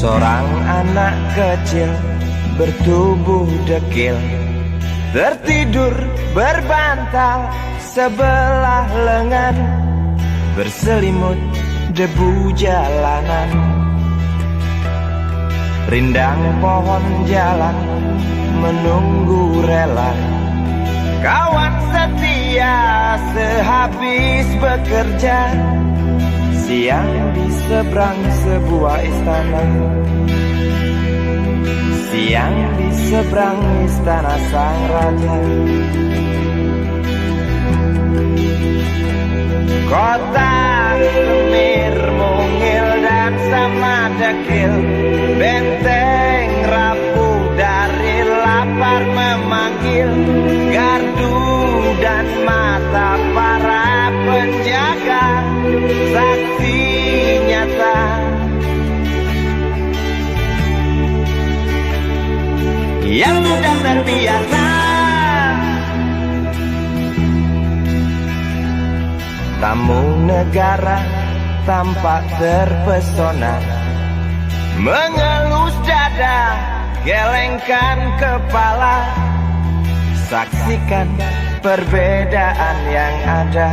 Seorang anak kecil bertubuh dekil tertidur berbantal sebelah lengan, berselimut debu jalanan. Rindang pohon jalan menunggu rela, kawan setia sehabis bekerja. Siang di seberang sebuah istana, siang di seberang istana sang raja. Kota Semir mungil dan sama dekil, benteng rapuh dari lapar memanggil. Gardu dan mata para penjaga, saksi nyata yang sudah terbiasa. Tamu negara tampak terpesona, mengelus dada, gelengkan kepala, saksikan perbedaan yang ada.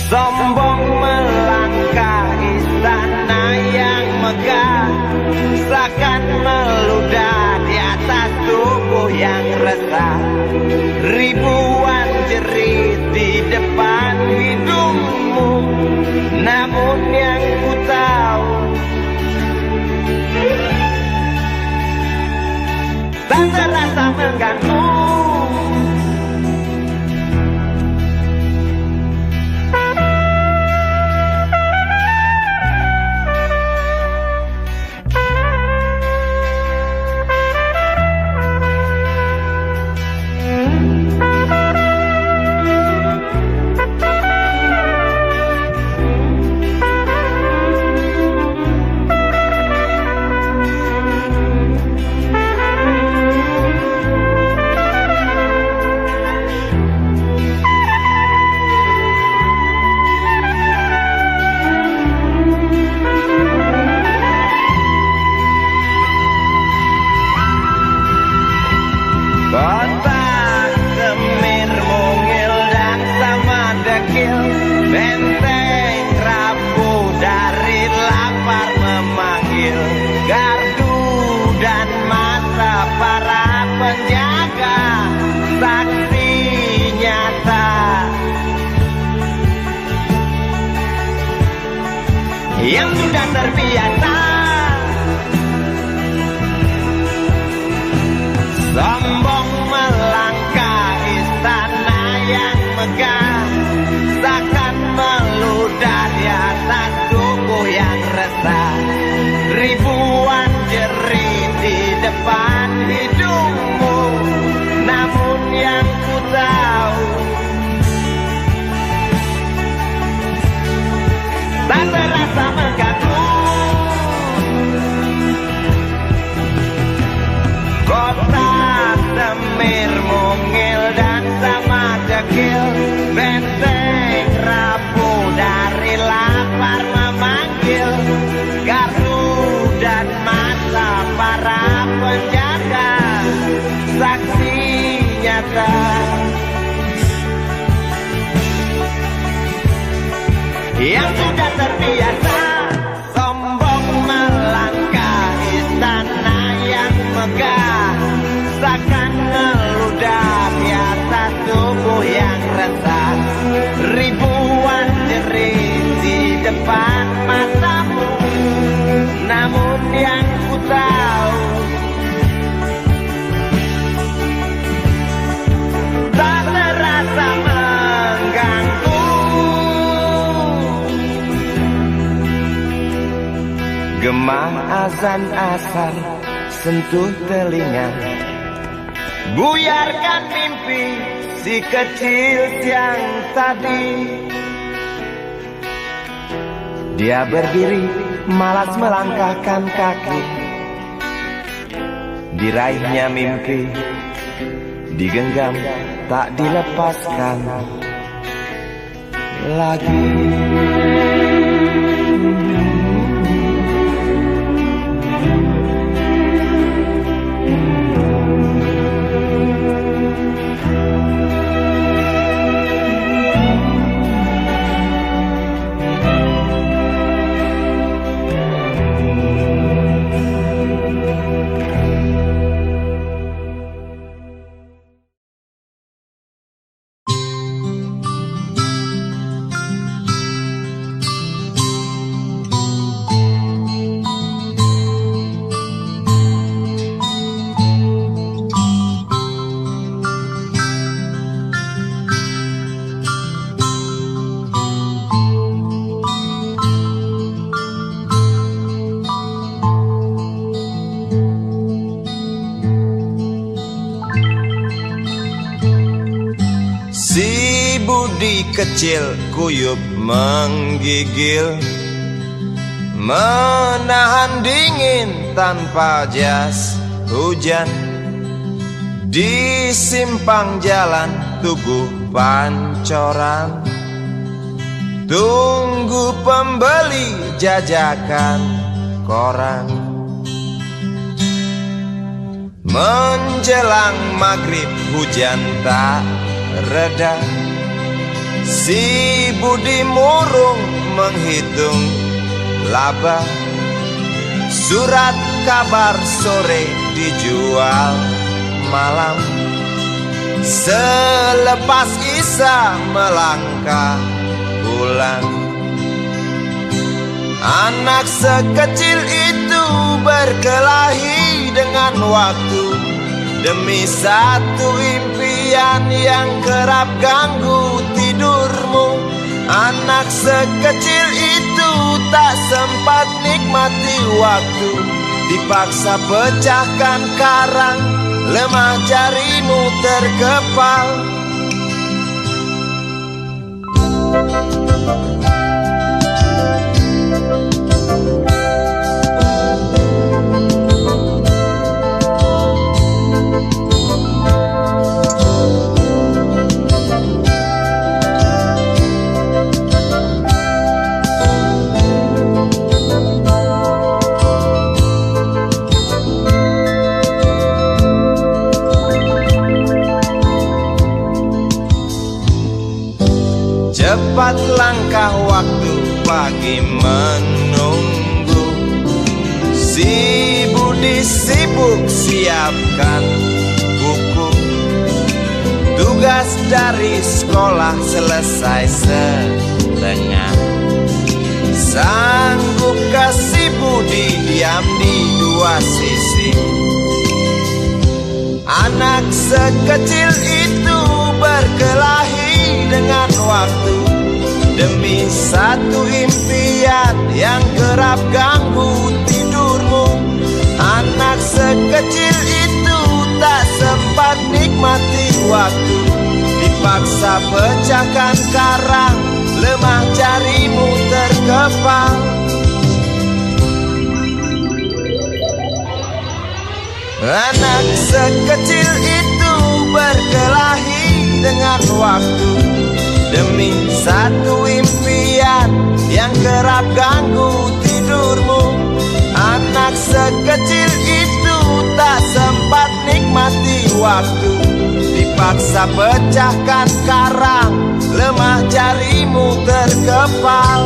Sombong melangkah istana yang megah, seakan meludah di atas tubuh yang resah. Ribuan jerit di depan hidungmu, namun yang ku tahu tak terasa mengganggu. Kota Semir mungil dan sama dekil, benteng rapuh dari lapar memanggil. Gardu dan mata para penjaga, saksi nyata yang sudah terbiasa. Sombong melangkah istana yang megah, seakan meludah di atas tubuh yang resah. Ribuan jerit di depan hidungmu, namun yang ku tahu tak terasa mengganggu. Kota Semir mungil dan sama dekil, benteng rapuh dari lapar memanggil. Gardu dan mata para penjaga, saksi nyata yang sudah terbiasa. Sombong melangkah istana yang megah, seakan meludah di atas tubuh yang resah. Ribuan jerit di depan matamu, namun yang ku tahu azan asar sentuh telinga. Buyarkan mimpi si kecil yang tadi. Dia berdiri malas melangkahkan kaki. Diraihnya mimpi, digenggam tak dilepaskan lagi. Kecil kuyup menggigil, menahan dingin tanpa jas hujan. Di simpang jalan Tugu Pancoran, tunggu pembeli jajakan koran. Menjelang maghrib hujan tak reda, si Budi murung menghitung laba. Surat kabar sore dijual malam. Selepas Isya melangkah pulang. Anak sekecil itu berkelahi dengan waktu demi satu impian yang kerap ganggu tidurmu. Anak sekecil itu tak sempat nikmati waktu, dipaksa pecahkan karang, lemah jarimu terkepal. Cepat langkah waktu, pagi menunggu. Si Budi sibuk siapkan buku. Tugas dari sekolah selesai setengah. Sanggupkah si Budi diam di dua sisi? Anak sekecil itu berkelahi dengan waktu demi satu impian yang kerap ganggu tidurmu. Anak sekecil itu tak sempat nikmati waktu, dipaksa pecahkan karang, lemah jarimu terkepal. Anak sekecil itu berkelahi dengan waktu demi satu impian yang kerap ganggu tidurmu. Anak sekecil itu tak sempat nikmati waktu, dipaksa pecahkan karang, lemah jarimu terkepal.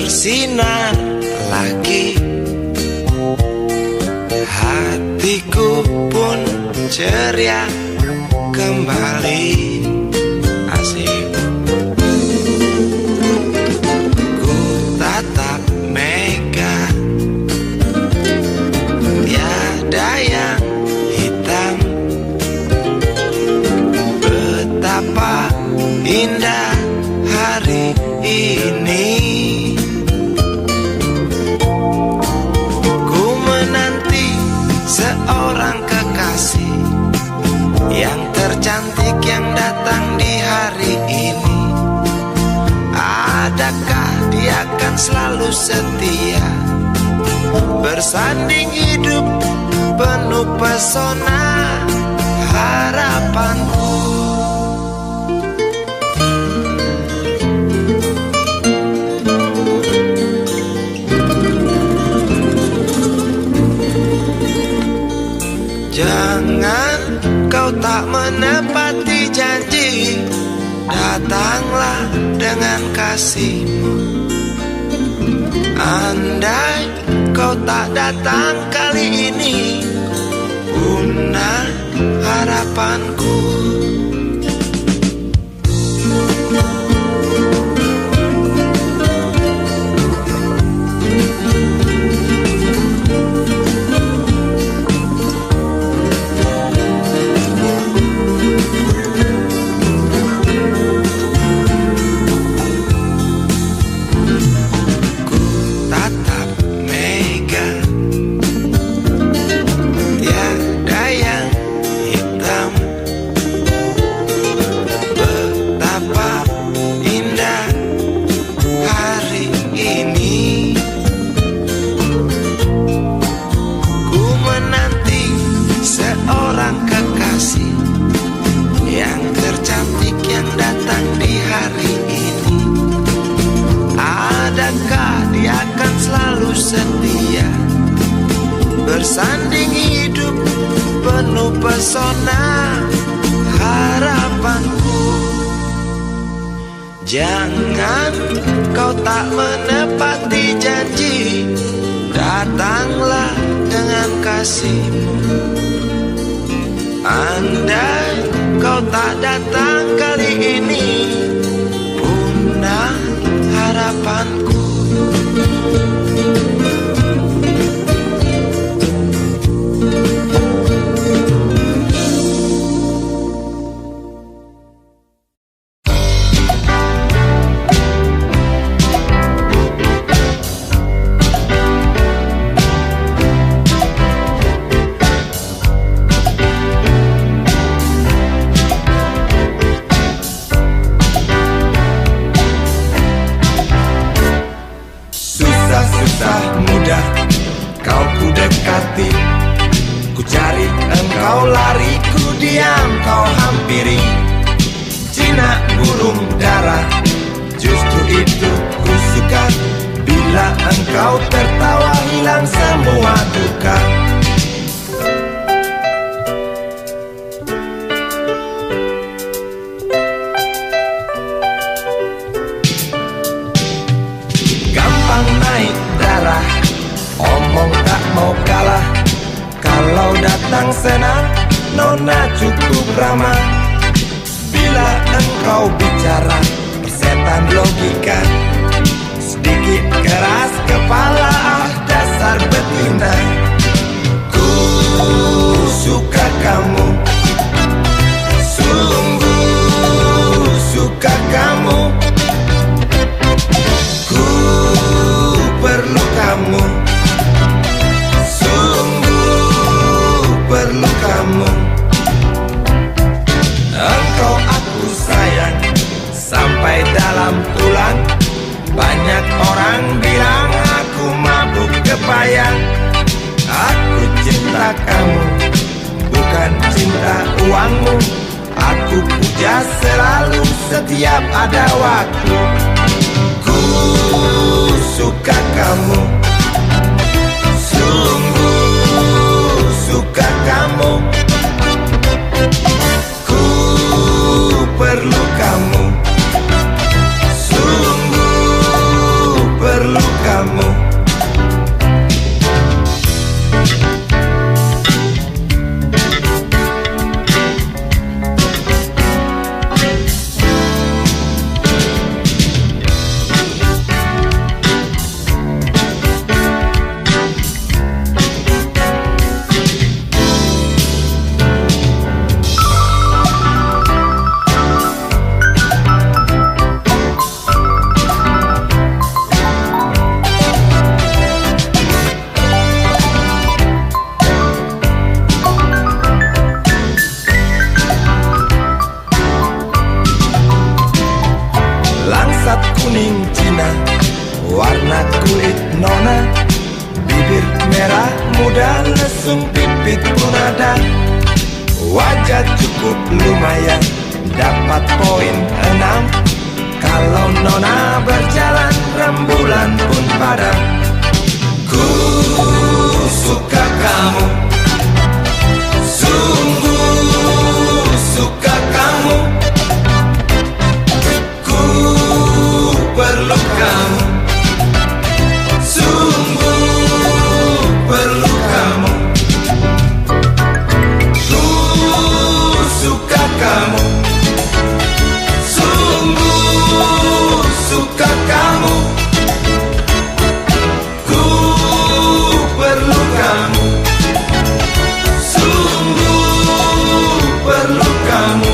bersinar lagi. Hatiku pun ceria kembali. Asik. Ku tatap mega, tiada yang hitam. Betapa indah hari ini. Ku menanti seorang kekasih yang tercantik yang datang di hari ini. Adakah dia akan selalu setia, bersanding hidup penuh pesona harapanku. Jangan kau tak menepati janji, datanglah dengan kasihmu. Andai kau tak datang kali ini, punah harapanku. Setia, bersanding hidup penuh pesona harapanku. Jangan kau tak menepati janji, datanglah dengan kasihmu. Andai kau tak datang kali ini, punah harapanku. Susah mudah kau ku dekati, ku cari engkau lari, ku diam kau hampiri. Jinak burung dara, justru itu ku suka, bila engkau tertawa hilang semua duka. Naik darah, omong tak mau kalah. Kalau datang senang, nona cukup ramah. Bila engkau bicara, persetan logika. Sedikit keras kepala, dasar betina. Ku suka kamu, sungguh suka kamu. Perlu kamu, sungguh perlu kamu. Engkau aku sayang sampai dalam tulang. Banyak orang bilang aku mabuk kepayang. Aku cinta kamu, bukan cinta uangmu. Aku puja selalu setiap ada waktu. Ku suka kamu, sungguh suka kamu. Ku perlu kamu, sungguh perlu Sum pipit pun ada, wajah cukup lumayan, dapat poin 6. Kalau nona berjalan, rembulan pun padam. Ku suka kamu, sungguh suka kamu. Ku perlu kamu, sungguh perlu kamu. Ku suka kamu, sungguh suka kamu. Ku perlu kamu, sungguh perlu kamu.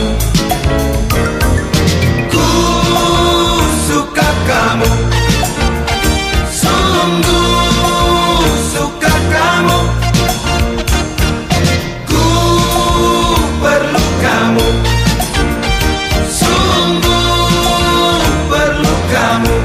Ku suka kamu, sungguh suka kamu. Ku perlu kamu, sungguh perlu kamu.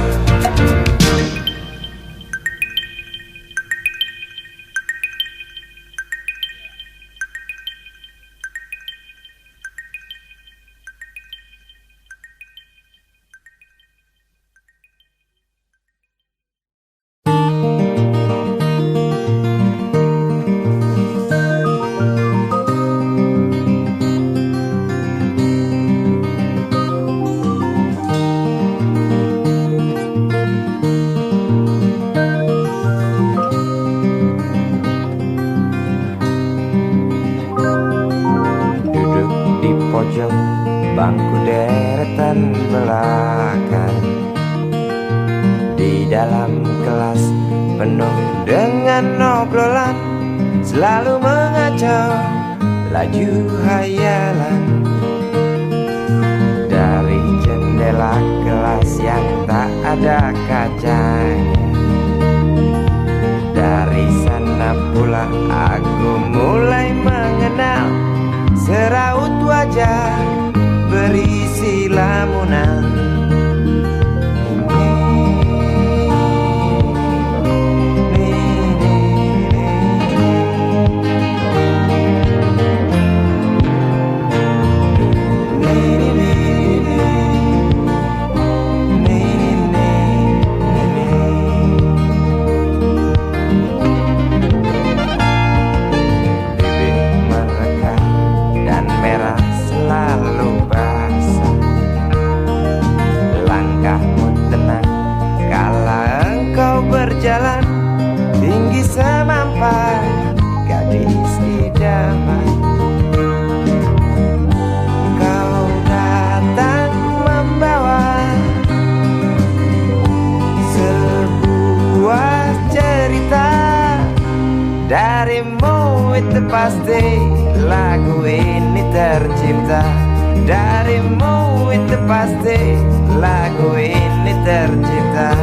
Duduk di pojok bangku deretan belakang, di dalam kelas penuh dengan obrolan, selalu mengacau laju hayalan. Dari jendela kelas yang tak ada kacanya, dari sana pula aku mulai mengenal seraut wajah berisi lamunan. Berjalan tinggi semampai gadis idaman. Kau datang membawa sebuah cerita, darimu itu pasti lagu ini tercipta. Darimu itu pasti lagu ini tercipta.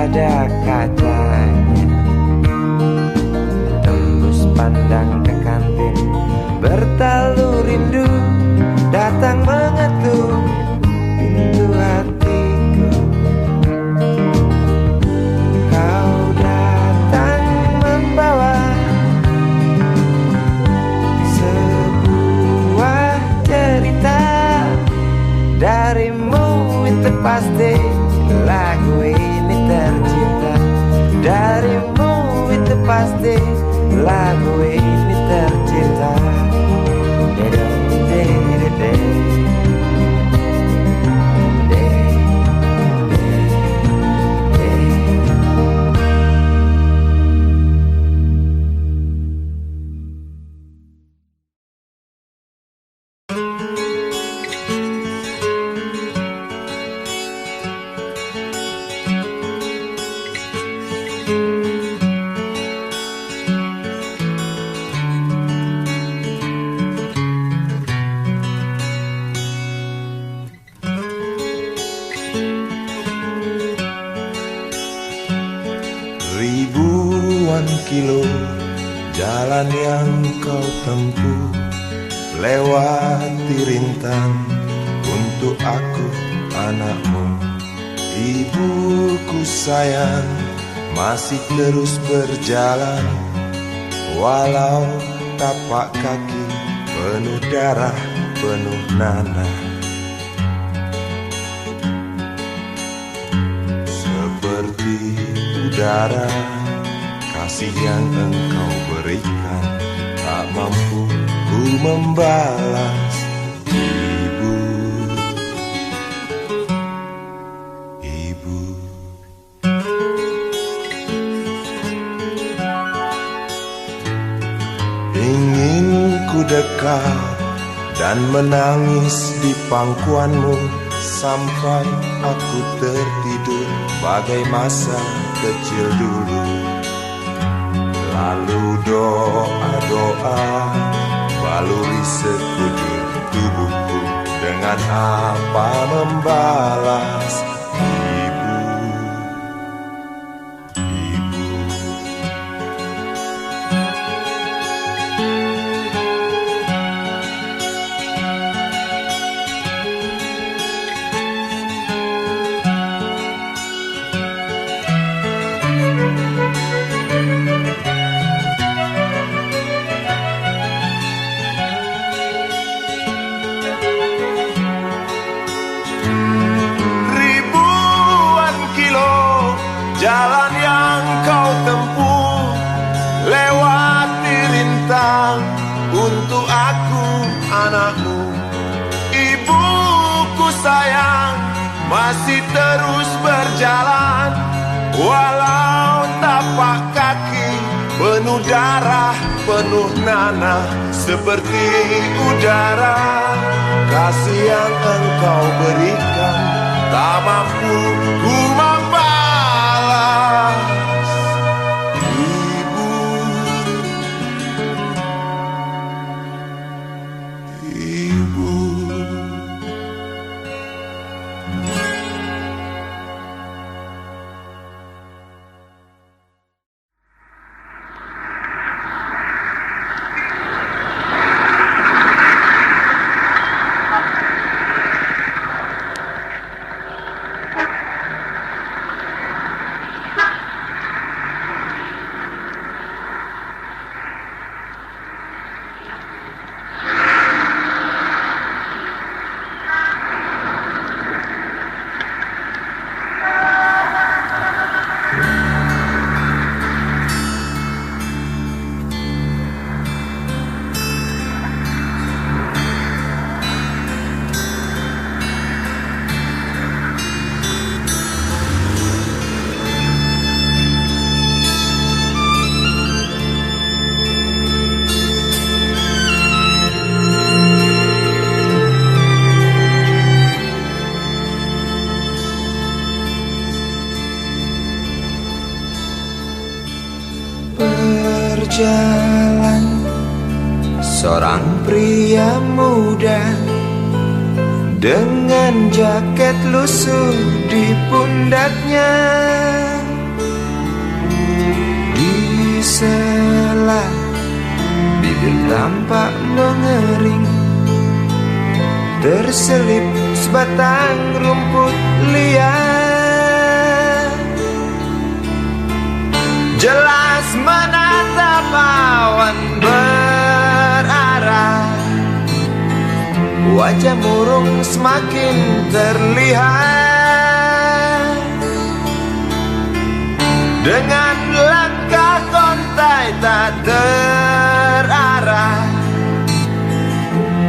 Ada kacanya, tembus pandang ke kantin, bertalu rindu datang mengetuk pintu hatiku. Kau datang membawa sebuah cerita, darimu itu pasti lagu ini tercipta. Darimu itu pasti lagu ini tercipta. kilo jalan yang kau tempuh, lewati rintang untuk aku anakmu. Ibuku sayang masih terus berjalan, walau tapak kaki penuh darah, penuh nanah. Seperti udara, kasih yang engkau berikan tak mampu ku membalas. Ibu, ibu. Ingin ku dekat dan menangis di pangkuanmu sampai aku tertidur bagai masa kecil dulu. Lalu doa-doa baluri sekujur tubuhku, dengan apa membalas. Ibu, ibu. Jalan yang kau tempuh, lewati rintang untuk aku anakmu. Ibuku sayang masih terus berjalan, walau tapak kaki penuh darah, penuh nanah. Seperti udara, kasih yang engkau berikan tak mampu ku membalas. Berjalan seorang pria muda dengan jaket lusuh di pundaknya. Di sela bibir tampak mengering, terselip sebatang rumput liar. Jelas menatap awan berarah, wajah murung semakin terlihat. Dengan langkah kontai tak terarah,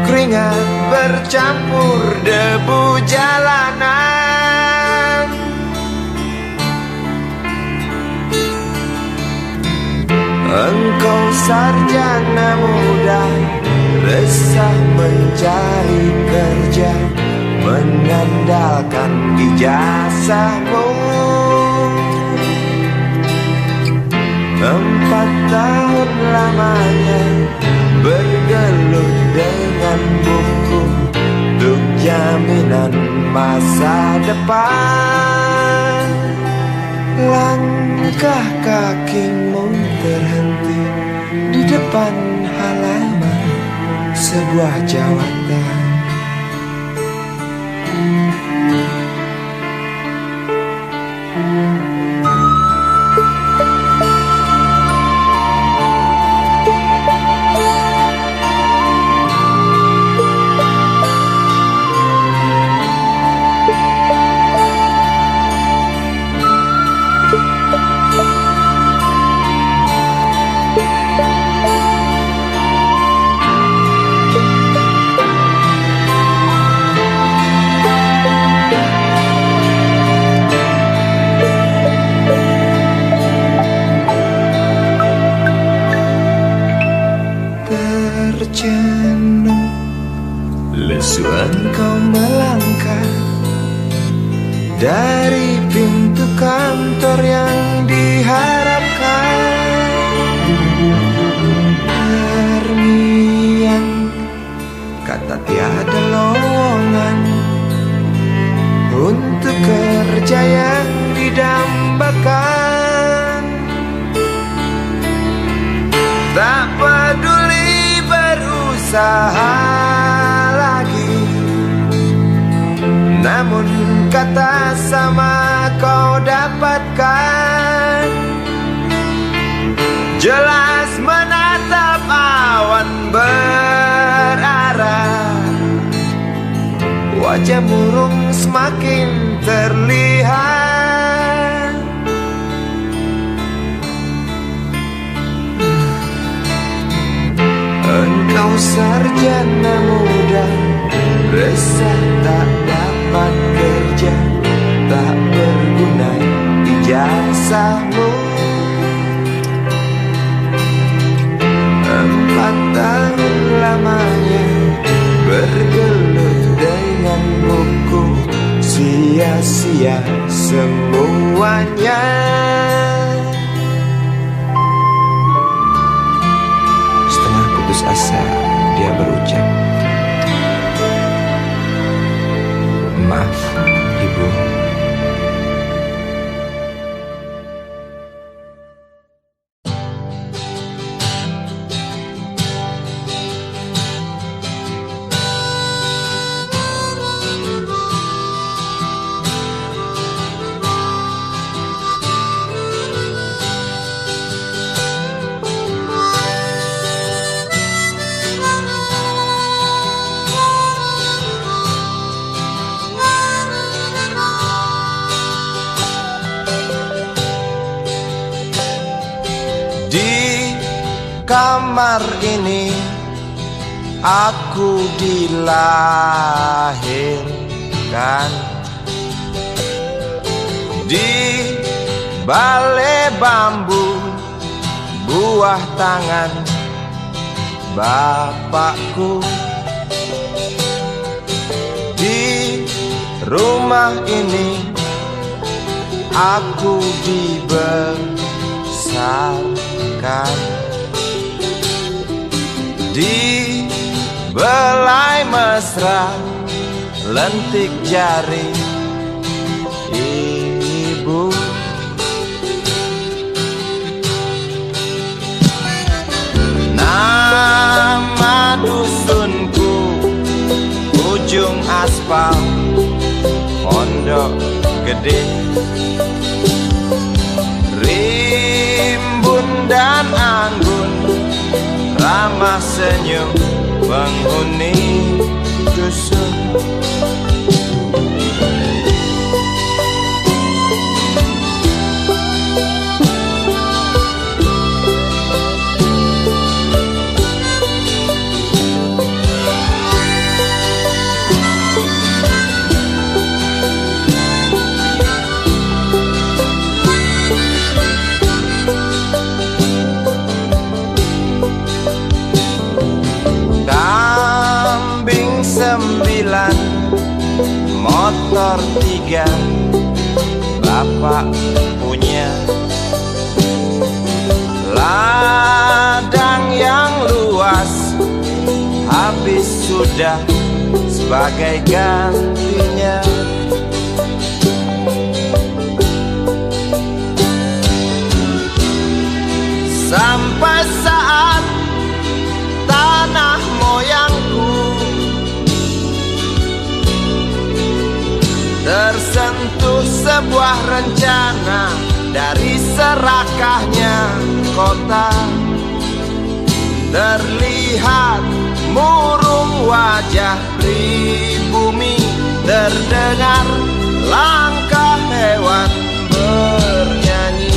keringat bercampur debu jalanan. Engkau sarjana muda, resah mencari kerja, mengandalkan ijazahmu. 4 tahun lamanya bergelut dengan buku untuk jaminan masa depan. Langkah kakimu terhenti di depan halaman sebuah jawatan. Terjenuh lesuan kau melangkah dari pintu kantor yang diharapkan. Terngiang kata tiada lowongan untuk kerja yang didambakan. Tak peduli berusaha lagi, namun kata sama kau dapatkan. Jelas menatap awan berarah, wajah murung semakin terlihat. Engkau sarjana muda, resah tak dapat kerja, tak berguna ijazahmu. 4 tahun lamanya bergelut dengan buku, sia-sia semuanya. Setengah putus asa dia berucap, "Maaf, Ibu." Kamar ini aku dilahirkan, di balai bambu buah tangan bapakku. Di rumah ini aku dibesarkan, di belai mesra lentik jari ibu. Nama dusunku ujung aspal Pondok Gede. Rimbun dan anggun ramah senyum penghuni dusun. Motor 3 bapak punya, ladang yang luas habis sudah sebagai gantinya. tersentuh sebuah rencana dari serakahnya kota. Terlihat murung wajah pribumi, terdengar langkah hewan bernyanyi.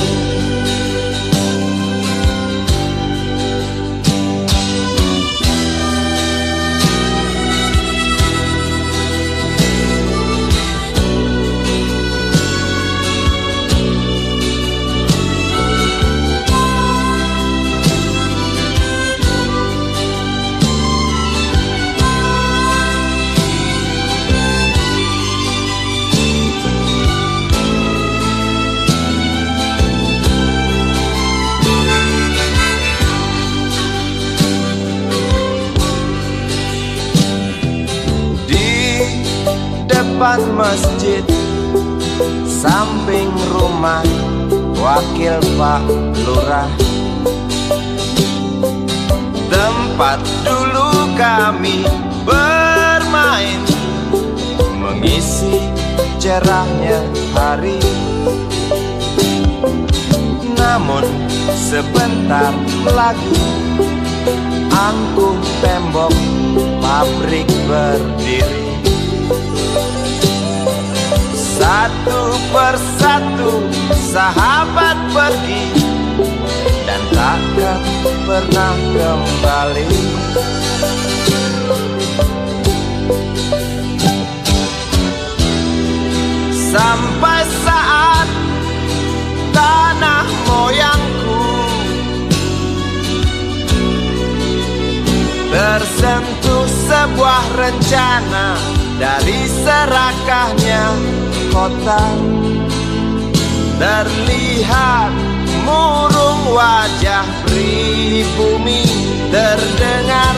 Depan masjid, samping rumah wakil Pak Lurah, tempat dulu kami bermain, mengisi cerahnya hari. Namun sebentar lagi angkuh tembok pabrik berdiri. Satu persatu sahabat pergi dan takkan pernah kembali. Sampai saat tanah moyangku tersentuh sebuah rencana dari serakahnya kota. Terlihat murung wajah pribumi, terdengar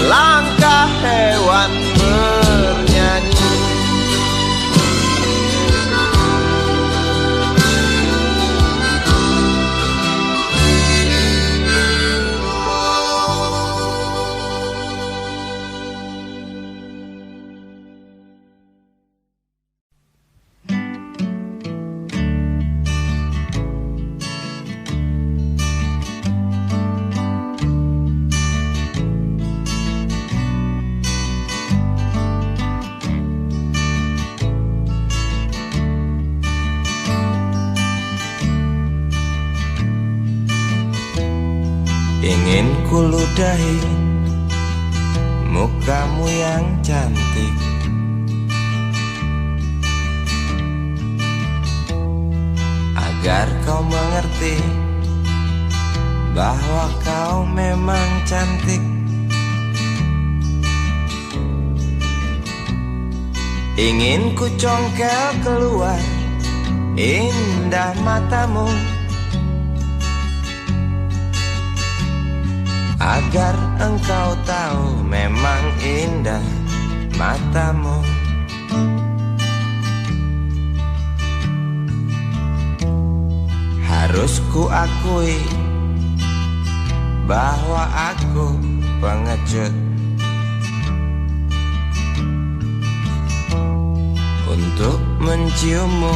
langkah hewan bernyanyi. Ingin kuludahi mukamu yang cantik, agar kau mengerti bahwa kau memang cantik. Ingin ku congkel keluar indah matamu, agar engkau tahu memang indah matamu. Harus ku akui bahwa aku pengecut untuk menciummu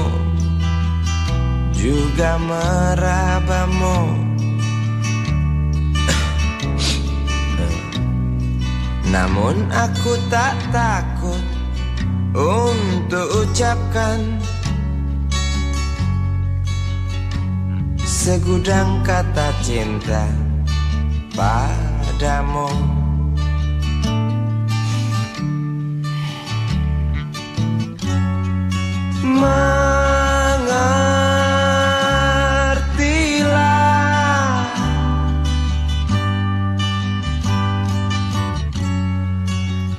juga merabamu. Namun aku tak takut untuk ucapkan segudang kata cinta padamu. Mengertilah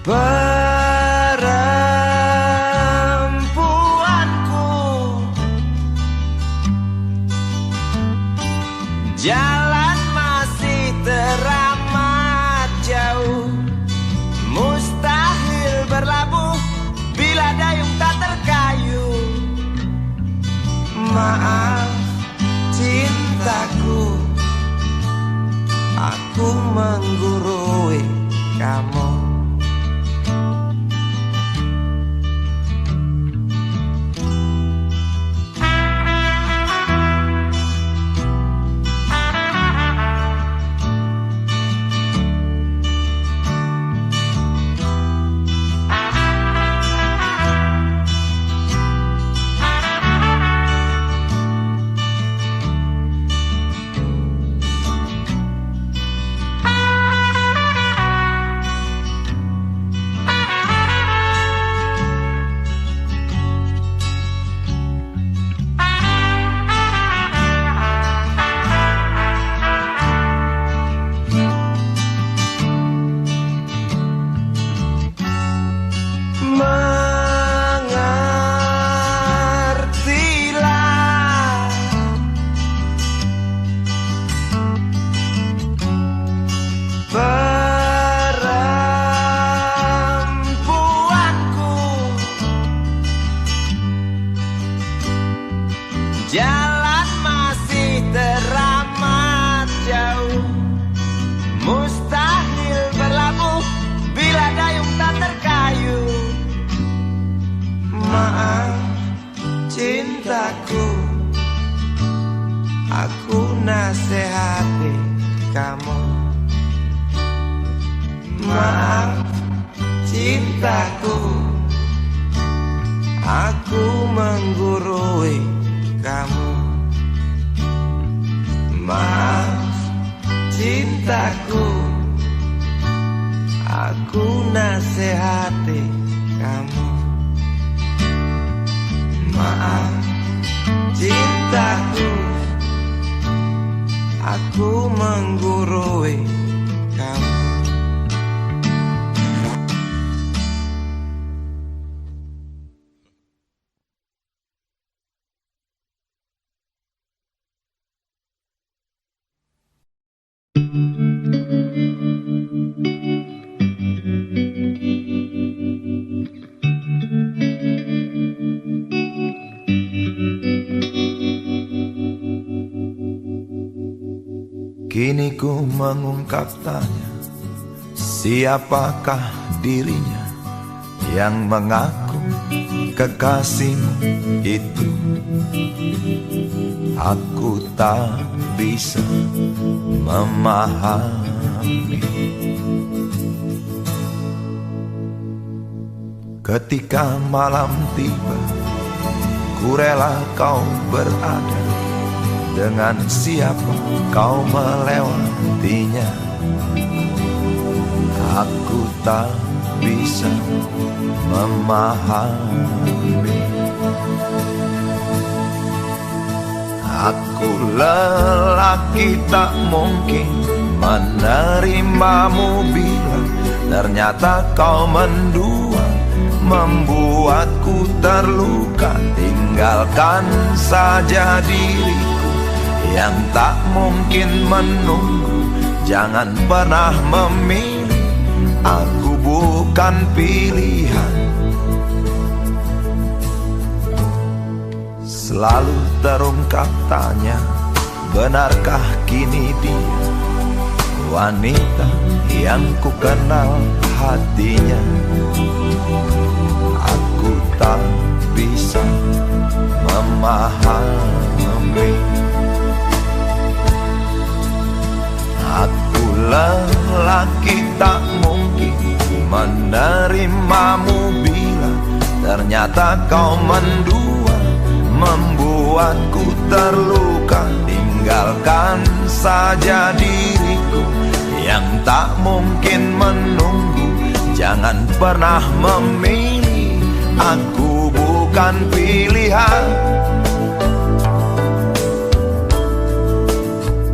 perempuanku, jalan masih teramat jauh, mustahil berlabuh bila dayung tak terkayuh. Maaf cintaku, aku menggurui kamu. Maaf cintaku, aku nasihati kamu. Maaf cintaku, aku menggurui kamu. Maaf cintaku, aku nasihati kamu. Maaf cintaku, aku menggurui kamu. Kini ku mengungkap tanya, siapakah dirinya yang mengaku kekasihmu itu? Aku tak bisa memahami. Ketika malam tiba, ku rela kau berada. Dengan siapa kau melewatinya? Aku tak bisa memahami. Aku lelaki tak mungkin menerimamu bila ternyata kau mendua, membuatku terluka. Tinggalkan saja diriku yang tak mungkin menunggu. Jangan pernah memilih, aku bukan pilihan. Selalu terungkap tanya, benarkah kini dia wanita yang ku kenal hatinya? Aku tak bisa memahami. Aku lelaki tak mungkin menerimamu bila ternyata kau mendua, membuatku terluka. Tinggalkan saja diriku yang tak mungkin menunggu. Jangan pernah memilih, aku bukan pilihan.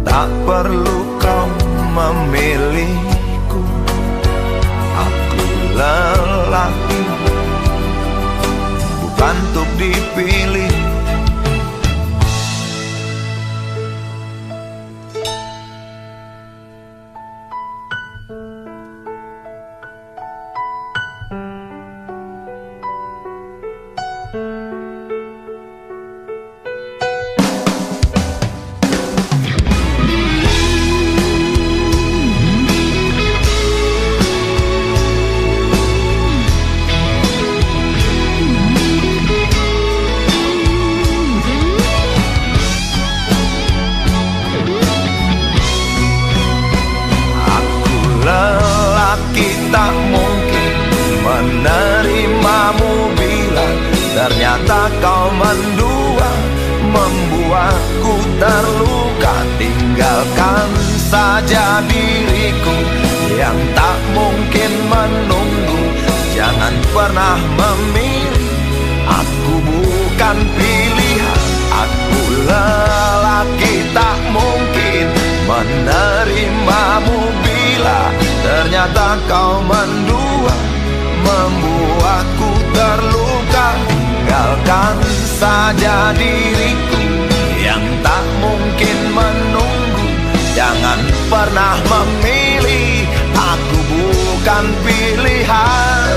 Tak perlu kau memilihku, aku lelaki bukan untuk dipilih. Tak mungkin menerimamu bila ternyata kau mendua, membuatku terluka. Tinggalkan saja diriku yang tak mungkin menunggu. Jangan pernah memilih, aku bukan pilihan. Aku lelaki tak mungkin menerimamu bila ternyata kau mendua, membuatku terluka. Tinggalkan saja diriku yang tak mungkin menunggu. Jangan pernah memilih, aku bukan pilihan.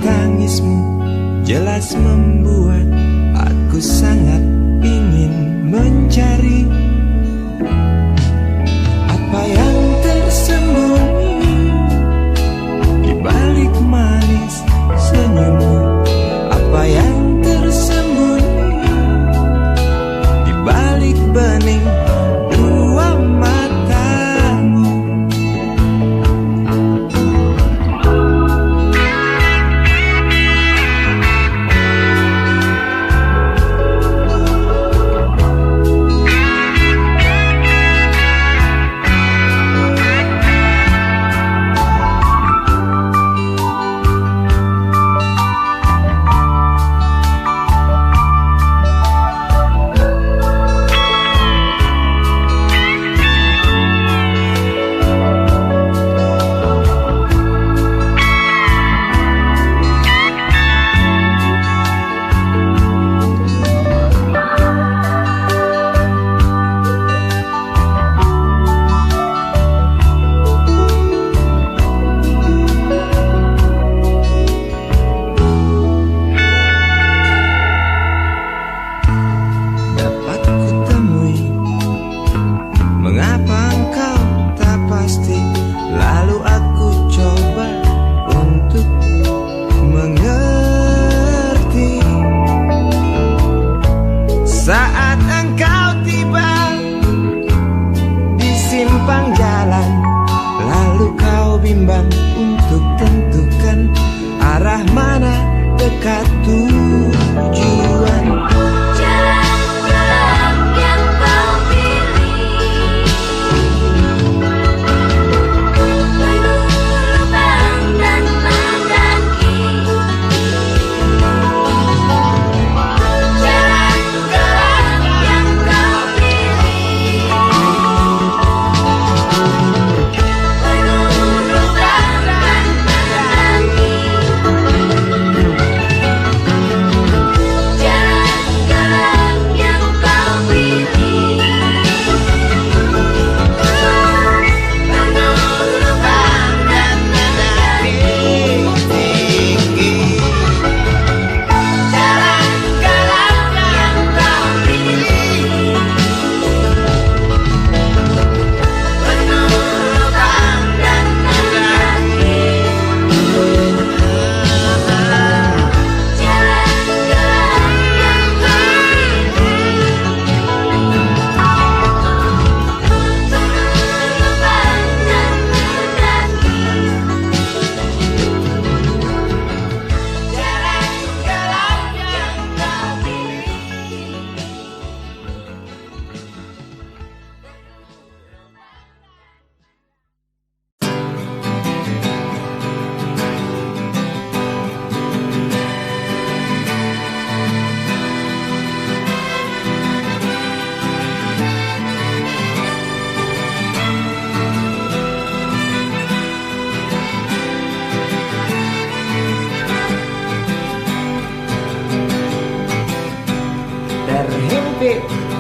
tangismu jelas membuat aku sangat ingin mencari apa yang tersembunyi di balik manis senyummu, apa yang tersembunyi di balik bening dua matamu.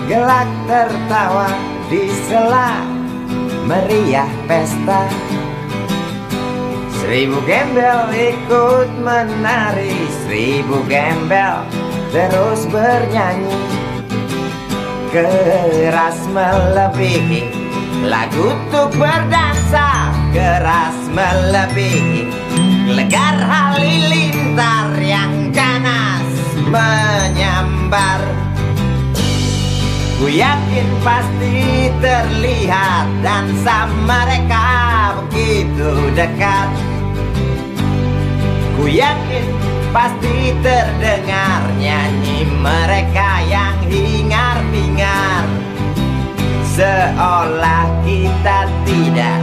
Gelak tertawa di sela meriah pesta. 1000 gembel ikut menari, 1000 gembel terus bernyanyi. Keras melebihi lagu untuk berdansa, keras melebihi legar halilintar yang ganas menyambar. Ku yakin pasti terlihat dansa mereka begitu dekat. Ku yakin pasti terdengar nyanyi mereka yang hingar-bingar. Seolah kita tidak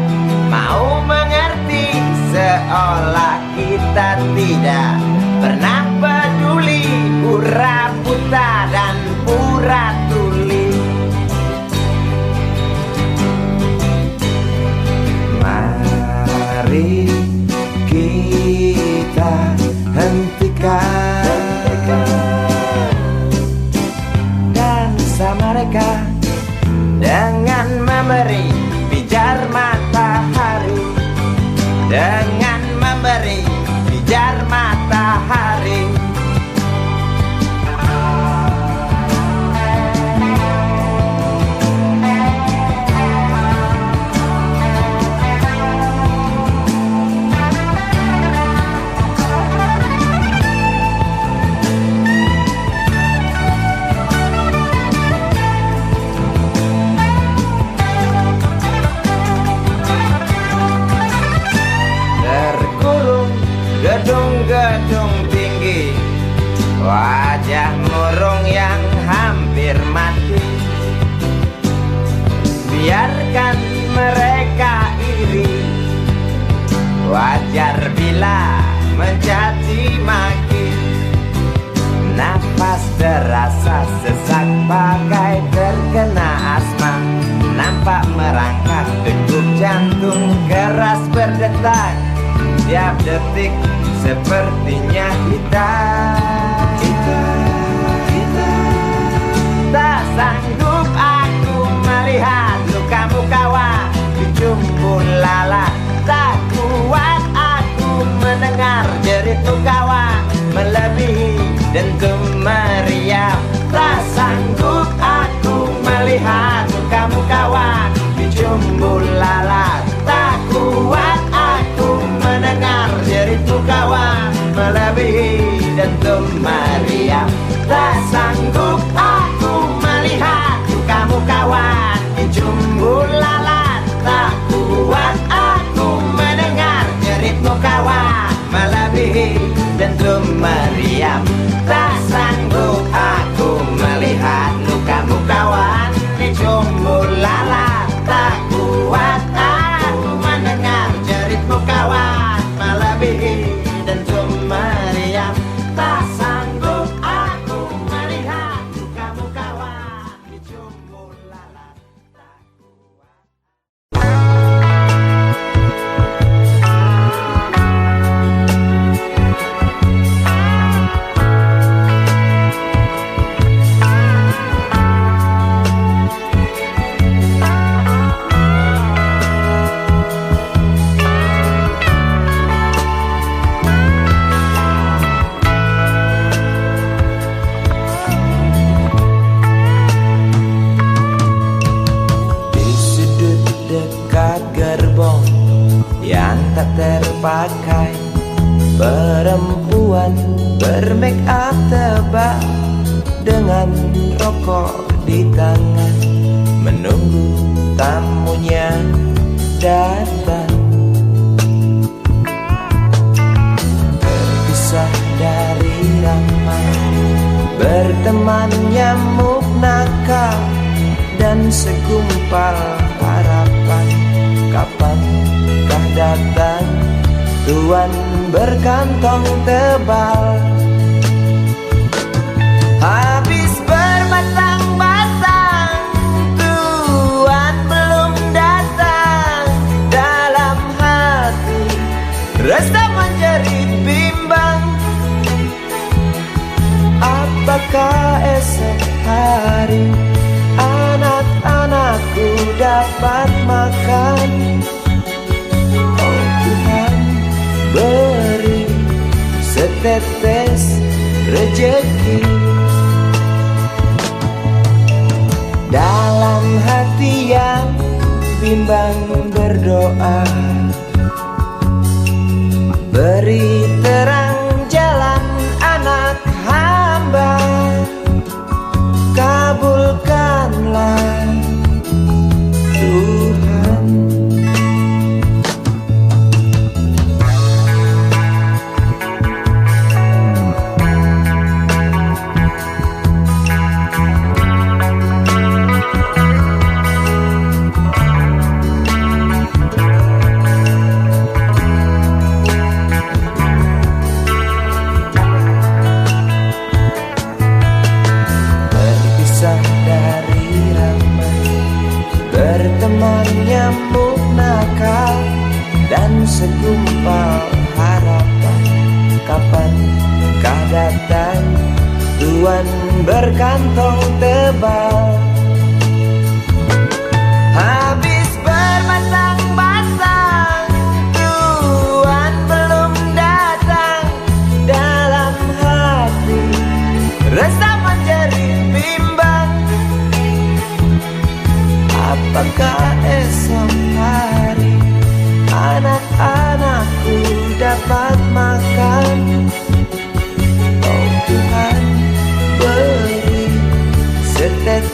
mau mengerti, seolah kita tidak pernah peduli pura buta dan pura tuli. Mari kita hentikan dansa mereka dengan memberi pijar matahari, dengan memberi pijar matahari. wajah murung yang hampir mati. Biarkan mereka iri, wajar bila mencaci maki. Nafas terasa sesak bagai terkena asma. Nampak merangkak degup jantung keras berdetak. Tiap detik sepertinya kita tak sanggup aku melihat lukamu kawan di jumbo lala. Tak kuat aku mendengar jeritu kawan melebihi dentum meriam. Tak sanggup aku melihat lukamu kawan di jumbo lala. Tak kuat aku mendengar jeritu kawan melebihi dentum meriam. Tak sanggup aku melihat lukamu kawan di jumbo lala. Tak kuat aku mendengar jeritmu kawan melebihi dentum meriam. Tak sanggup aku melihat lukamu kawan di jumbo lala. Tak kuat aku mendengar jeritmu kawan melebihi dentum meriam. Tak sanggup aku melihat lukamu kawan di jumbo lala. Tak kuat. Yang tak terpakai, perempuan bermake up tebal dengan rokok di tangan, menunggu tamunya datang. Terpisah dari ramai, berteman nyamuk nakal dan segumpal harapan. Kapankah datang tuan berkantong tebal? Habis berbatang-batang, tuan belum datang. Dalam hati rasa menjerit bimbang. Apakah esok hari anak-anakku dapat makan? Oh Tuhan, beri setetes rejeki. Dalam hati yang bimbang berdoa, beri terang jalan anak hamba. Kabulkanlah Tuhan. Berteman nyamuk nakal dan segumpal harapan. Kapankah datang tuan berkantong tebal? Habis berbatang-batang, tuan belum datang. Dalam hati rasa menjerit bimbang. Apakah esok hari anak-anakku dapat makan? Oh Tuhan, beri setetes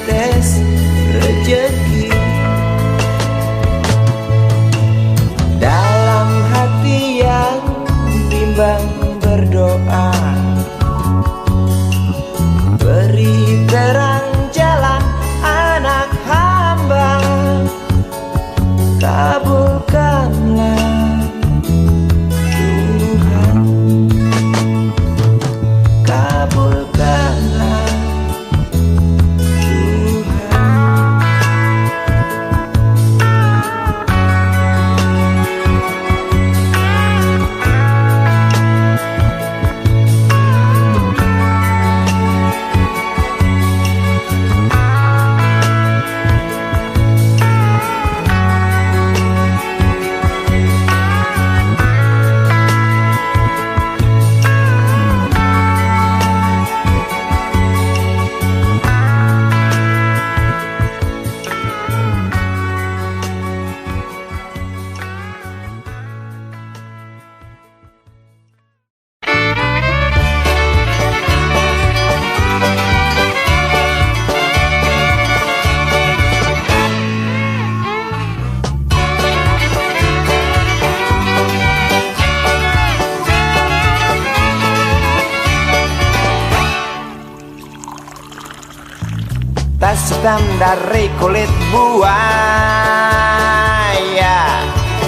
hitam dari kulit buaya.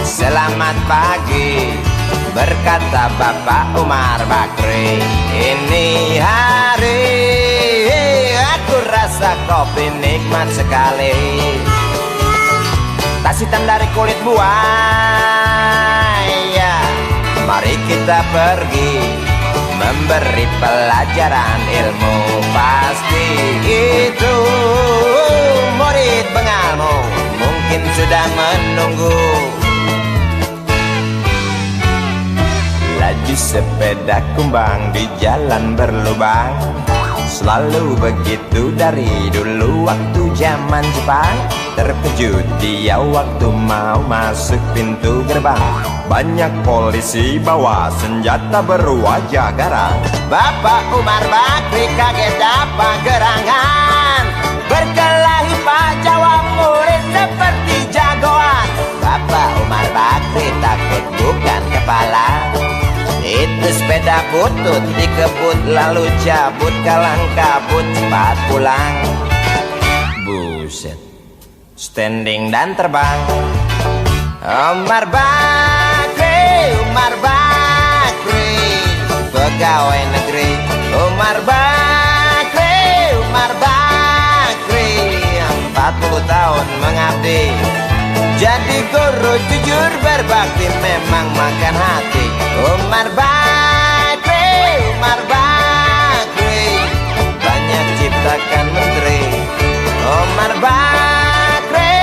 Selamat pagi, berkata Bapak Umar Bakri. Ini hari aku rasa kopi nikmat sekali. Tas hitam dari kulit buaya, mari kita pergi memberi pelajaran ilmu. Pasti itu murid bengalmu mungkin sudah menunggu. Laju sepeda kumbang di jalan berlubang, selalu begitu dari dulu waktu zaman Jepang. Terkejut dia waktu mau masuk pintu gerbang, banyak polisi bawa senjata berwajah garang. Bapak Umar Bakri kaget dapat gerangan, berkelahi Pak Jawa murid seperti jagoan. Bapak Umar Bakri takut bukan kepala, itu sepeda butut dikebut lalu cabut, kalang kabut cepat pulang. Buset, standing dan terbang. Umar Bakri, Umar Bakri, pegawai negeri. Umar Bakri, Umar Bakri, 40 tahun mengabdi, jadi guru jujur berbakti memang makan hati. Umar Bakri, Umar Bakri, banyak ciptakan menteri. Umar Bakri,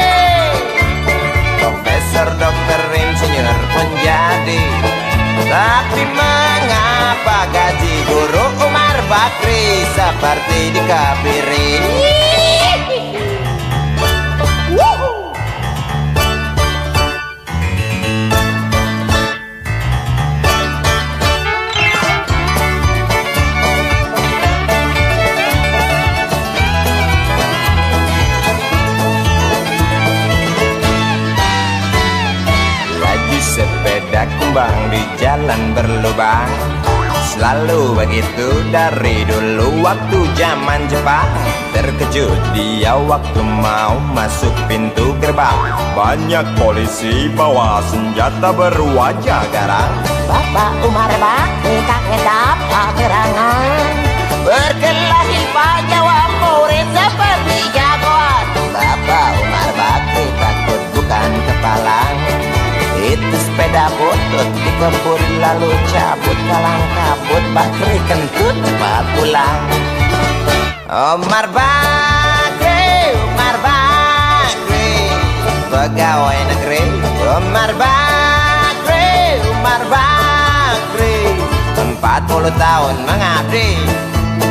profesor, dokter, insinyur pun jadi. Tapi mengapa gaji guru Umar Bakri seperti dikebiri? Sepeda kumbang di jalan berlubang, selalu begitu dari dulu waktu zaman Jepang. Terkejut dia waktu mau masuk pintu gerbang, banyak polisi bawa senjata berwajah garang. Bapak Umar Bakri kaget dapat gerangan, Berkelahi Pak Jawa murid seperti jagoan. Bapak Umar Bakri takut bukan kepala, itu sepeda butut dikebut lalu cabut, kalang kabut Bakri kentut cepat pulang. Umar Bakri, Umar Bakri, pegawai negeri. Umar Bakri, Umar Bakri, 40 tahun mengabdi,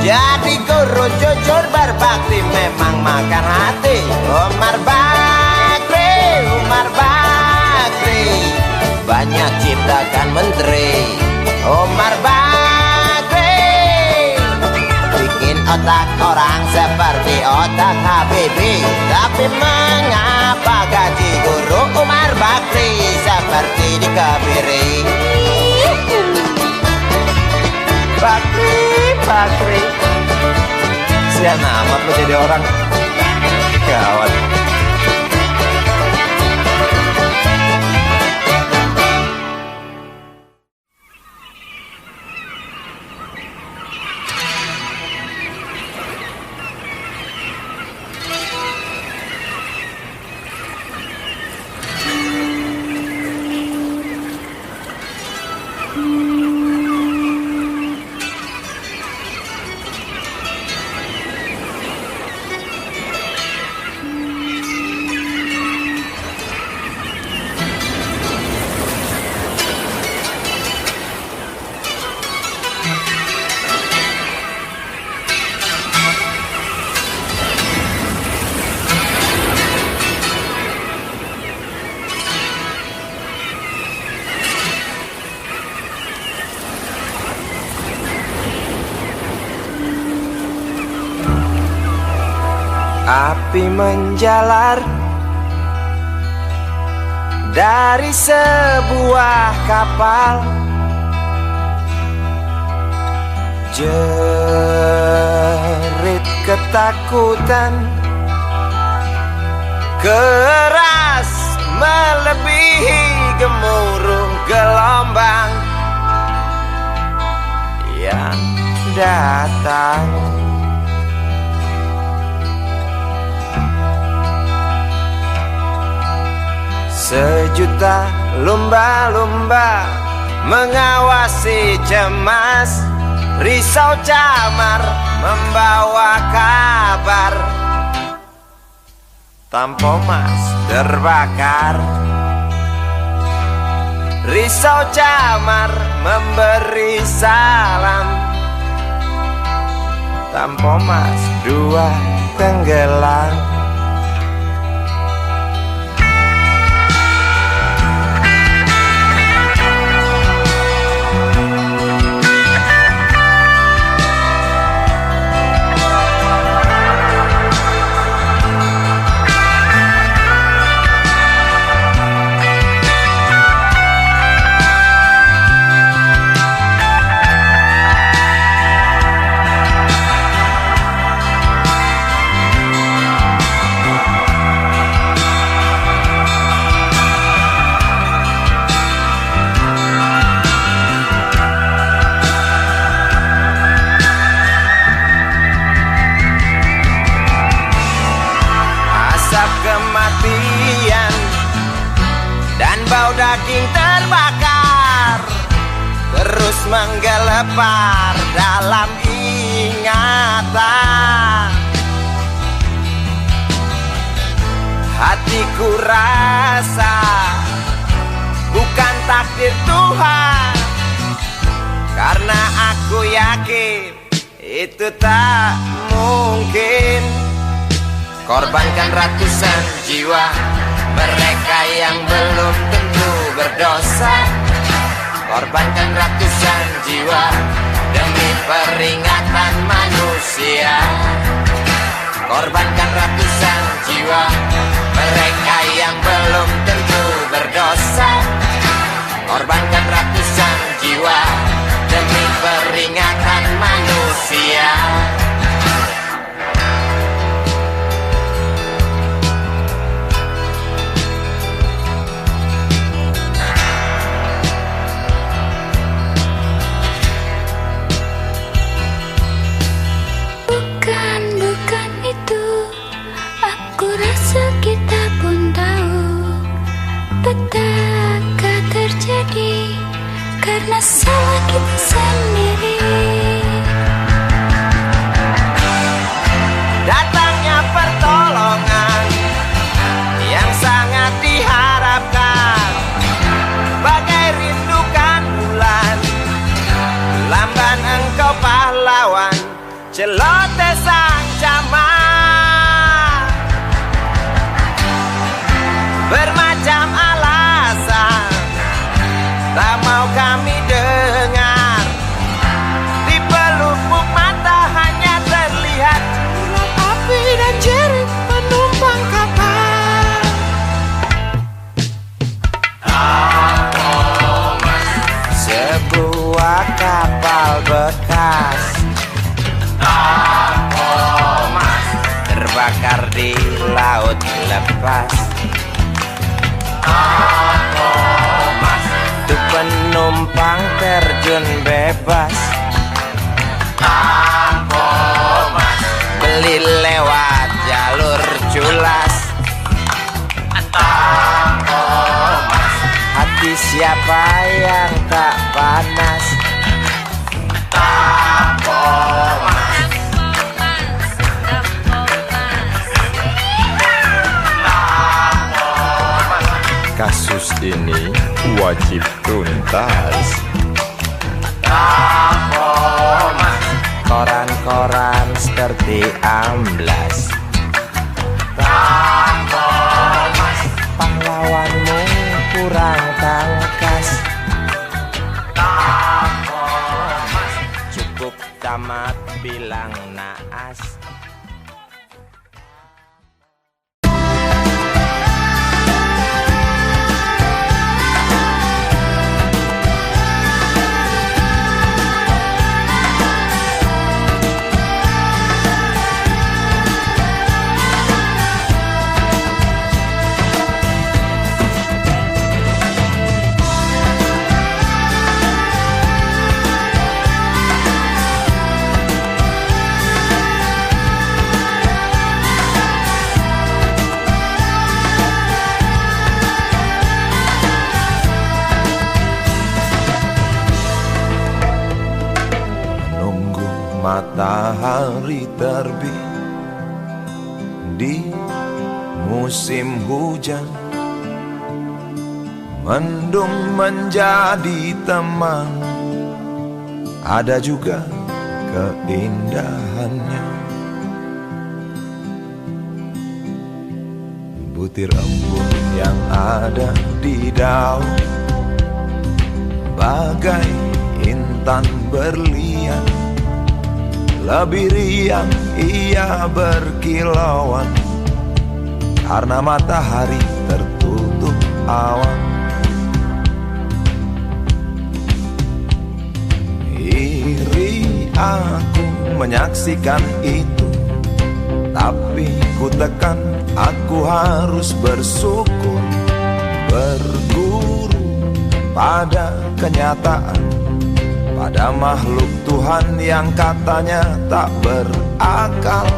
jadi guru jujur berbakti memang makan hati. Umar Bakri, Umar Bakri, banyak ciptakan menteri. Umar Bakri, bikin otak orang seperti otak Habibie. Tapi mengapa gaji guru Umar Bakri seperti dikebiri? Bakri, Bakri, sian amat lo jadi orang. Gawat. Api menjalar dari sebuah kapal, jerit ketakutan keras melebihi gemuruh gelombang yang datang. Sejuta lumba-lumba mengawasi cemas, risau camar membawa kabar. Tampo mas terbakar, risau camar memberi salam. Tampo mas dua tenggelam. Kematian dan bau daging terbakar terus menggelepar dalam ingatan. Hatiku rasa bukan takdir Tuhan, karena aku yakin itu tak mungkin. Korbankan ratusan jiwa mereka yang belum tentu berdosa. Korbankan ratusan jiwa demi peringatan manusia. Korbankan ratusan jiwa mereka yang belum tentu berdosa. Korbankan ratusan jiwa demi peringatan manusia. Bukan itu, aku rasa kita pun tahu petaka terjadi karena salah kita sendiri. Datangnya pertolongan yang sangat diharapkan, bagai rindukan bulan, lamban engkau pahlawan, celoteh sang camat. Bermacam alasan tak mau kami dengar, di pelupuk mata hanya terlihat ular api dan jerit penumpang kapal. Sebuah kapal bekas terbakar di laut lepas. Tuh penumpang terjun bebas. Beli lewat jalur culas. Hati siapa yang tak panas? Kasus ini wajib tuntas. Koran-koran seperti amblas. Pahlawanmu kurang tangkas. Cukup tamat bilang naas. matahari terbit di musim hujan, mendung menjadi teman, ada juga keindahannya. Butir embun yang ada di daun, bagai intan berlian, lebih riang ia berkilauan, karena matahari tertutup awan. Iri aku menyaksikan itu, tapi ku tekan aku harus bersyukur, berguru pada kenyataan, pada makhluk Tuhan yang katanya tak berakal.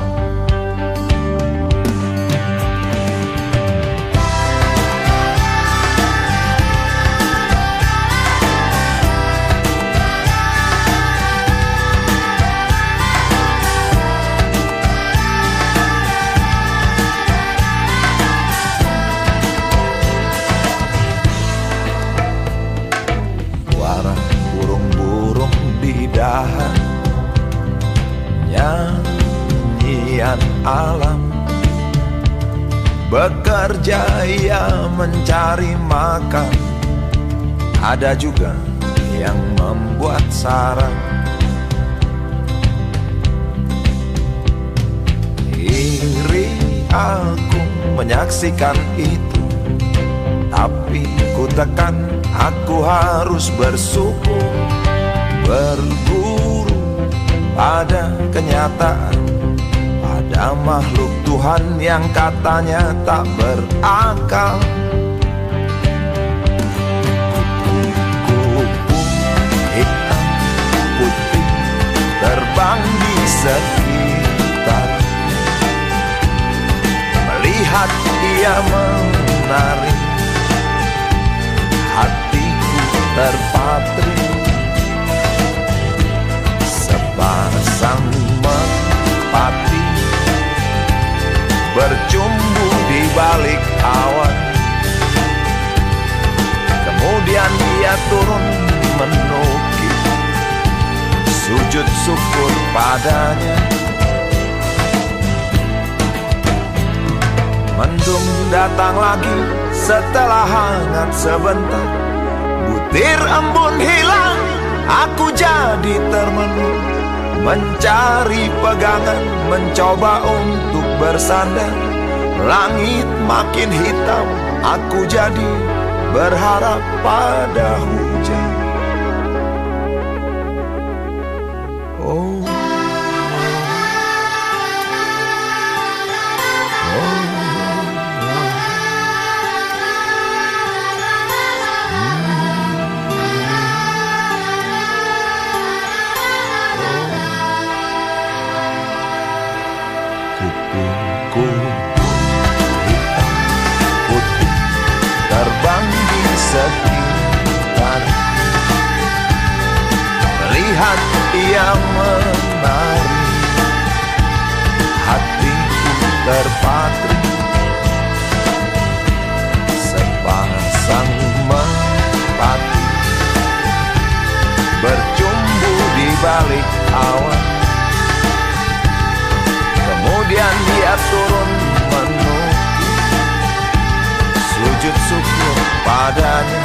Dahan nyanyian alam, bekerja ia mencari makan, ada juga yang membuat sarang. Iri aku menyaksikan itu, tapi ku tekan aku harus bersyukur, berguru pada kenyataan, pada makhluk Tuhan yang katanya tak berakal. Kupu-kupu hitam putih terbang di sekitar, melihat ia menari, hatiku terpatri. Sepasang merpati bercumbu di balik awan, kemudian dia turun menukik, sujud syukur padanya. Mendung datang lagi setelah hangat sebentar, butir embun hilang, aku jadi termenung, mencari pegangan, mencoba untuk bersandar. Langit makin hitam, aku jadi berharap pada hujan. Oh, sekitar, melihat ia menari, hatiku terpatri. Sepasang merpati bercumbu di balik awan, kemudian dia turun menukik, sujud syukur padanya.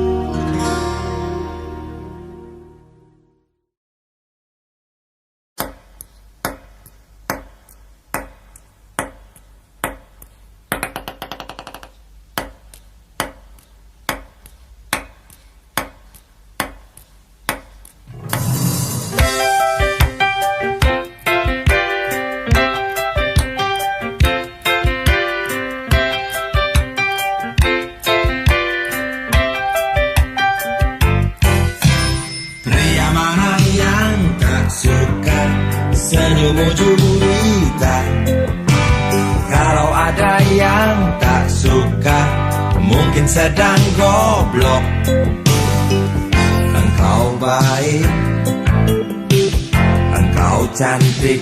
senyummu juwita. Kalau ada yang tak suka, mungkin sedang goblok. Engkau baik, engkau cantik,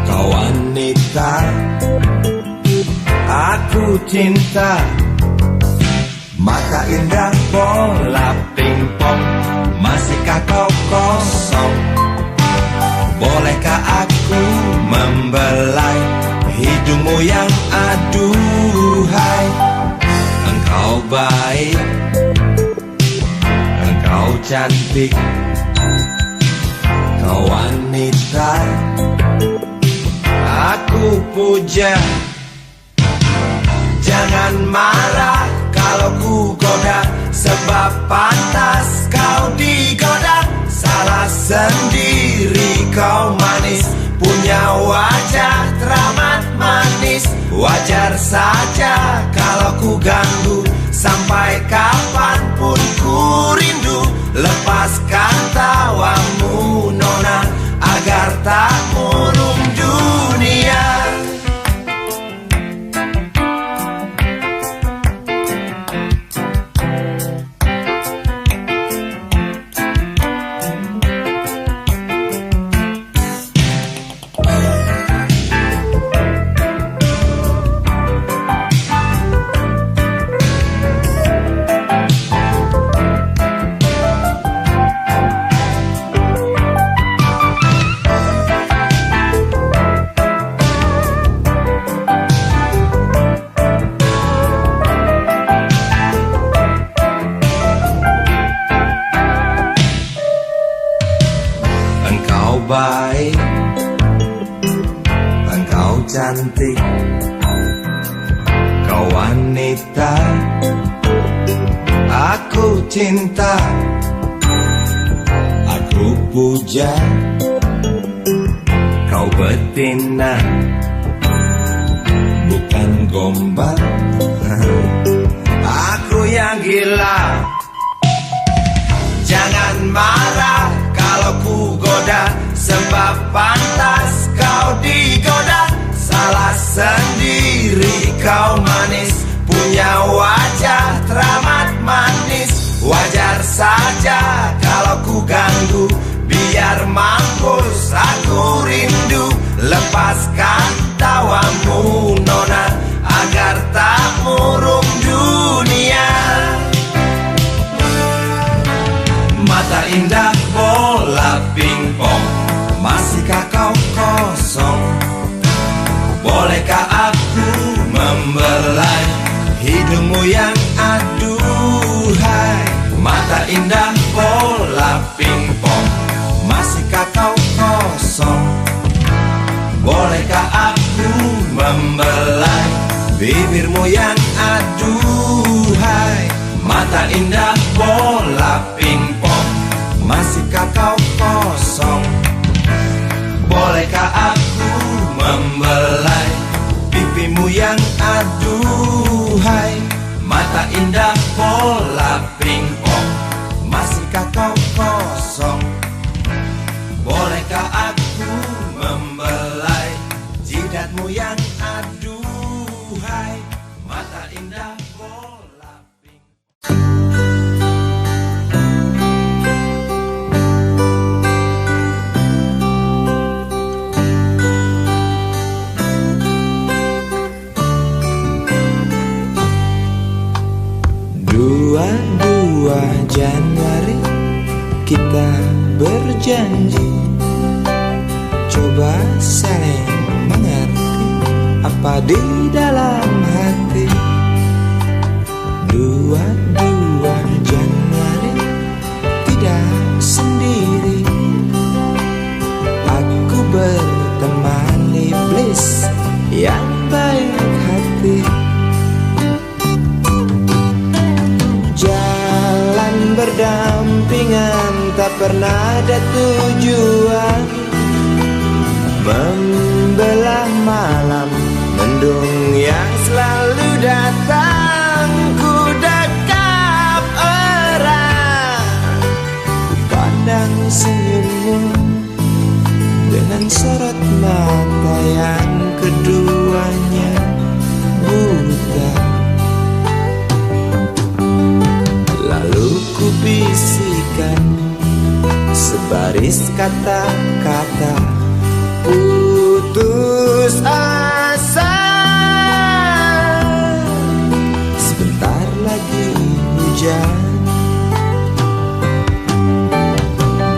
kau wanita aku cinta. Mata indah bola pingpong, masihkah kau kosong? Bolehkah aku membelai hidungmu yang aduhai? Engkau baik, engkau cantik, kau wanita aku puja. Jangan marah kalau ku goda, sebab pantas kau digoda. Salah sendiri kau manis, punya wajah teramat manis. Wajar saja kalau ku ganggu, sampai kapanpun ku rindu. Lepaskan tawamu nona, agar tak murung dunia. Baik, engkau cantik, kau wanita aku cinta. Aku puja kau betina, bukan gombal. Aku yang gila. Jangan marah kalau ku goda, sebab pantas kau digoda. Salah sendiri kau manis, punya wajah teramat manis. Wajar saja kalau ku ganggu, biar mampus aku rindu. Lepaskan tawamu nona, agar tak murung dunia. Mata indah bola pingpong, masihkah kau kosong? Bolehkah aku membelai hidungmu yang aduhai? Mata indah bola pingpong, masihkah kau kosong? Bolehkah aku membelai bibirmu yang aduhai? Mata indah bola pingpong, masihkah kau kosong? Bolehkah aku membelai pipimu yang aduhai? Mata indah bola pingpong, masihkah kau kosong? Bolehkah aku membelai jidatmu yang aduhai? Mata indah bola pingpong. Dua Januari kita berjanji, coba saling mengerti apa di dalam hati. 2 Januari tidak sendiri, aku berteman iblis yang baik hati. Jalan berdampingan tak pernah ada tujuan, membelah malam mendung yang selalu datang. Ku dekap erat, ku pandang senyummu sebaris kata-kata putus asa. Sebentar lagi hujan.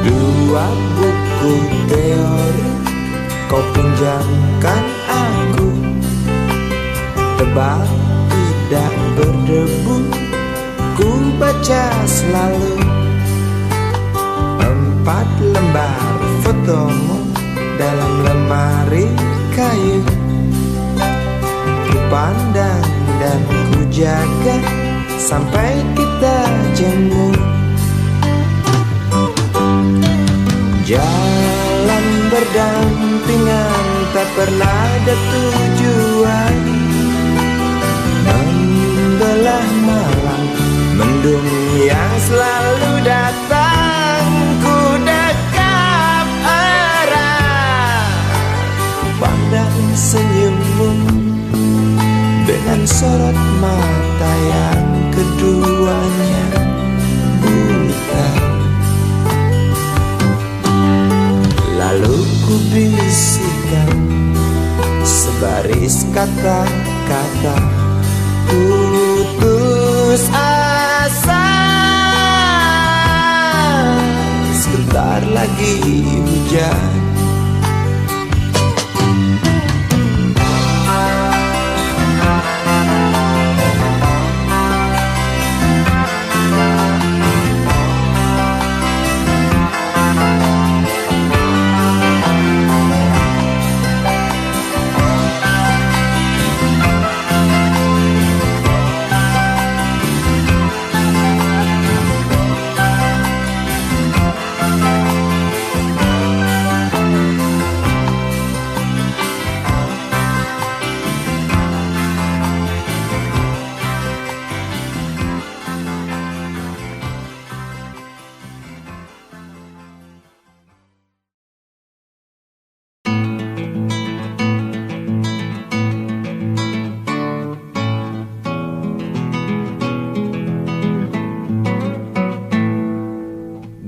Dua buku teori kau pinjamkan aku, tebal tidak berdebu, ku baca selalu. 4 lembar fotomu dalam lemari kayu, ku pandang dan ku jaga sampai kita jemu. Jalan berdampingan tak pernah ada tujuan, membelah malam mendung yang selalu datang. Ku dekap erat, pandang senyummu dengan sorot mata yang keduanya buta. Lalu ku bisikan sebaris kata-kata putus asa. Sebentar lagi hujan.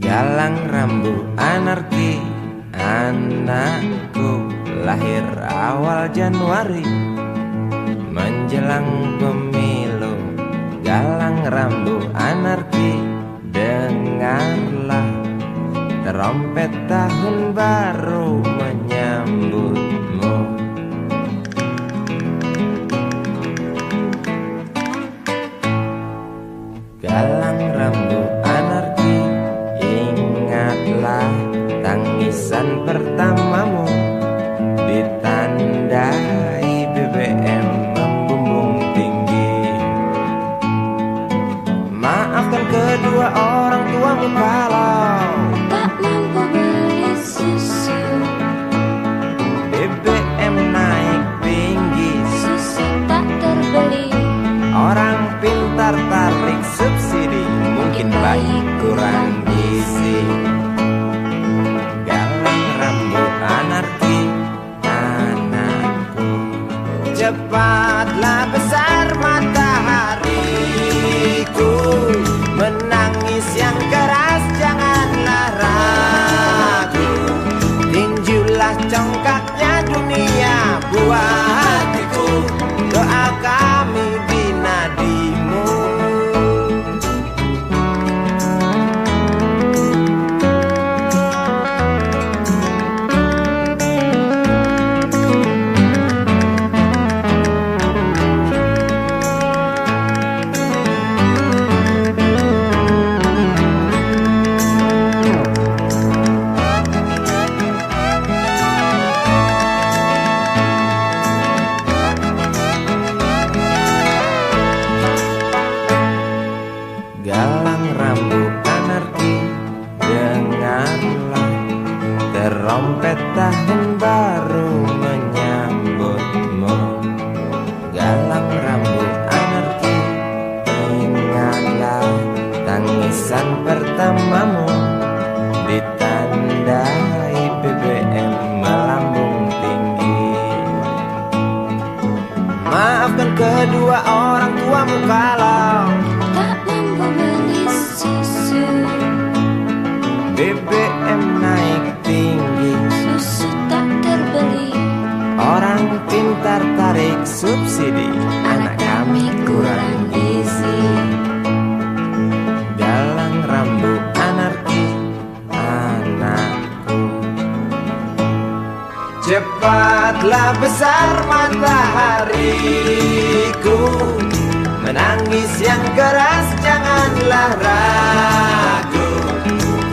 Galang rambu anarki, anakku lahir awal Januari menjelang pemilu. Galang rambu anarki, dengarlah trompet tahun baru menyambutmu. Galang rambu anarki, ingatlah tangisan pertamamu ditandai BBM membumbung tinggi. Maafkan kedua orang tuamu kalau tak mampu beli susu. BBM naik tinggi, Susu tak terbeli. orang pintar tarik subsidi, mungkin bayi kurang gizi. Galang rambu anarki, anakku, cepatlah besar matahariku. Menangis yang keras janganlah ragu, tinjulah congkaknya dunia buat hatiku. Doa kami di nadimu. Galang rambu anarki, dengarlah trompet tahun baru menyambutmu. Galang rambu anarki, ingatlah tangisan pertamamu ditandai BBM melambung tinggi. Maafkan kedua orang tuamu kalau Tak mampu beli susu. BBM subsidi, anak kami kurang gizi. Dalang rambut anarki, anakku. Cepatlah besar matahariku, menangis yang keras janganlah ragu.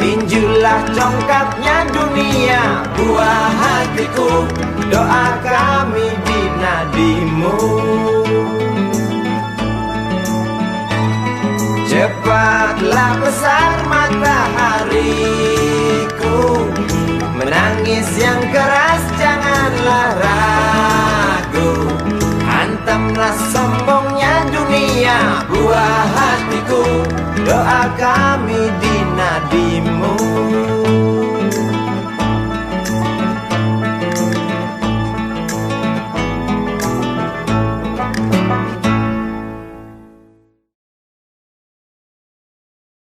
Tinjulah congkaknya dunia, buah hatiku, doa kami di nadimu. Cepatlah besar matahariku, menangis yang keras janganlah ragu. Hantamlah sombongnya dunia, buah hatiku, doa kami di